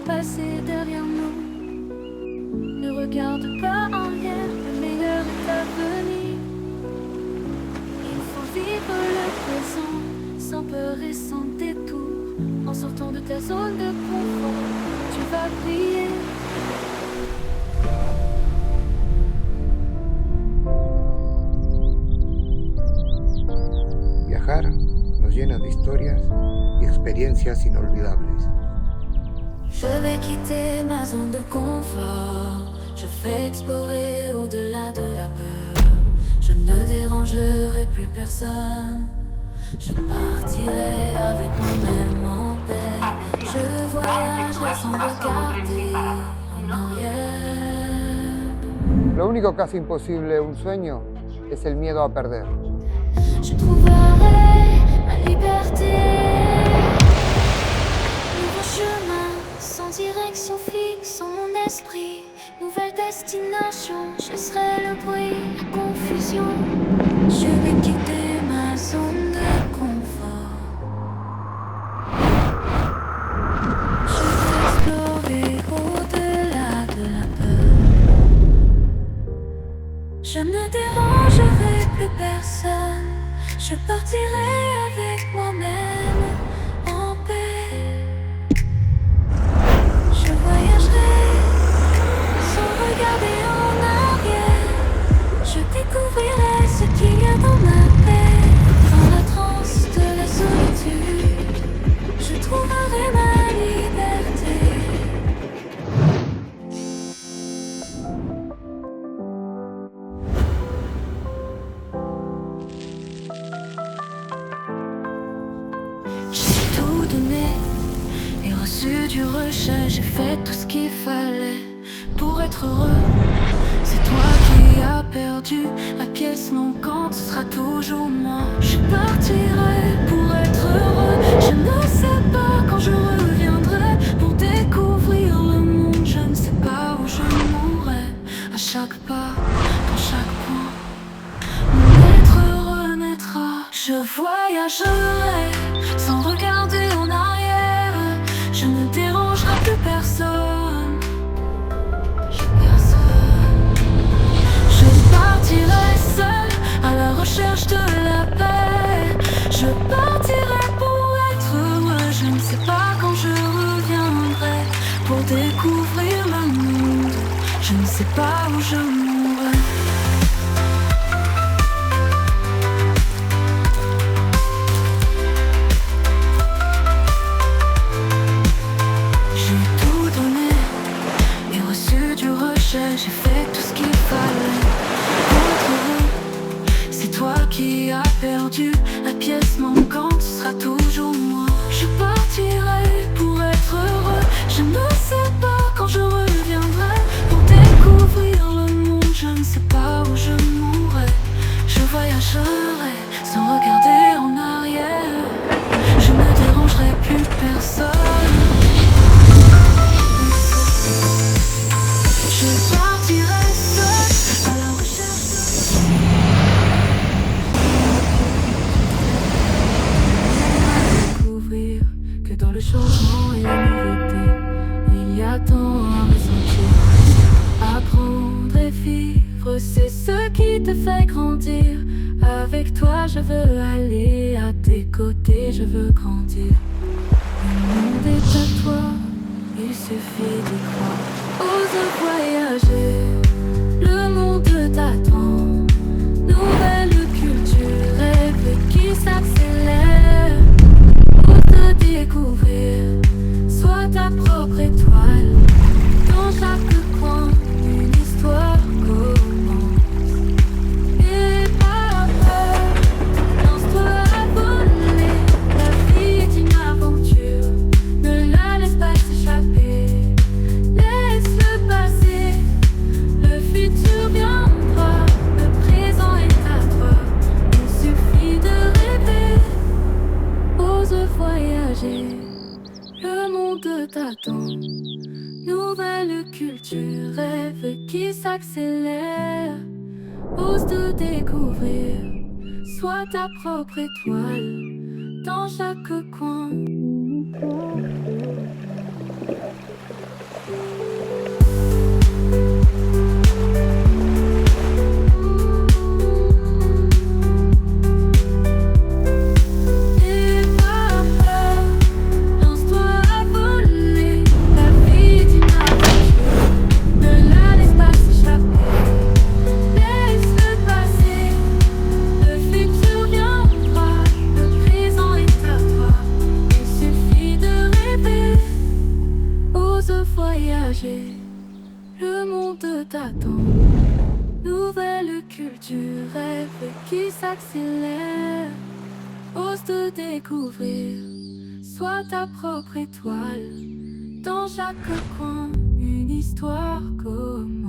passé derrière nous. Ne regarde pas en arrière, le meilleur est à venir. Il faut vivre le présent, sans peur et sans détour. En sortant de ta zone de confort, tu vas briller. Viajar nos llena de historias y experiencias inolvidables. Je vais quitter ma zone de confort. Je vais explorer au-delà de la peur. Je ne dérangerai plus personne. Je partirai avec moi-même en paix. Je voyagerai sans regarder en arrière. Lo único que hace imposible un sueño es el miedo a perder. Je trouverai ma liberté. Nouveau chemin, sans direction fixe en mon esprit. Nouvelle destination, je serai le bruit, la confusion. Je vais quitter ma zone de confort. Je vais explorer au-delà de la peur. Je ne dérangerai plus personne. Je partirai avec moi-même en paix. Je voyagerai sans regarder en arrière. Je découvrirai ce qu'il y a dans ma tête. Dans la transe de la solitude, je trouverai ma liberté. J'ai tout donné et reçu du rejet. J'ai fait tout ce qu'il fallait pour être heureux. C'est toi qui as perdu la pièce manquante, ce sera toujours moi. Je partirai pour être heureux. Je ne sais pas quand je reviendrai pour découvrir le monde. Je ne sais pas où je mourrai. À chaque pas, dans chaque point, mon être renaîtra. Je voyagerai sans regarder en arrière. Je ne dérangerai plus personne. Je partirai seul à la recherche de la paix. Je partirai pour être heureux. Je ne sais pas quand je reviendrai pour découvrir le monde. Je ne sais pas où je mourrai. J'ai fait tout ce qu'il fallait pour être heureux. C'est toi qui as perdu la pièce manquante, ce sera toujours moi. Je partirai pour être heureux. Je ne sais pas quand je reviendrai pour découvrir le monde. Je ne sais pas où je mourrai. Je voyagerai sans regarder en arrière. Je ne dérangerai plus personne. Je partirai seul à la recherche de découvrir que dans le changement et la nouveauté, il y a tant à ressentir. Apprendre et vivre, c'est ce qui te fait grandir. Avec toi, je veux aller à tes côtés, je veux grandir. Le monde est à toi, il suffit d'y croire. Ose voyager, le monde t'attend. Nouvelle culture, rêve qui s'accélère. Ose te découvrir, sois ta propre étoile. Dans chaque coin, une histoire commence. Et pas peur, lance-toi à voler. La vie est une aventure, ne la laisse pas s'échapper. Le futur viendra, le présent est à toi. Il suffit de rêver, ose voyager. Le monde t'attend. Nouvelle culture, rêve qui s'accélère. Ose te découvrir, sois ta propre étoile. Dans chaque coin. Le monde t'attend. Nouvelle culture, rêve qui s'accélère. Ose te découvrir, sois ta propre étoile. Dans chaque coin, une histoire commune.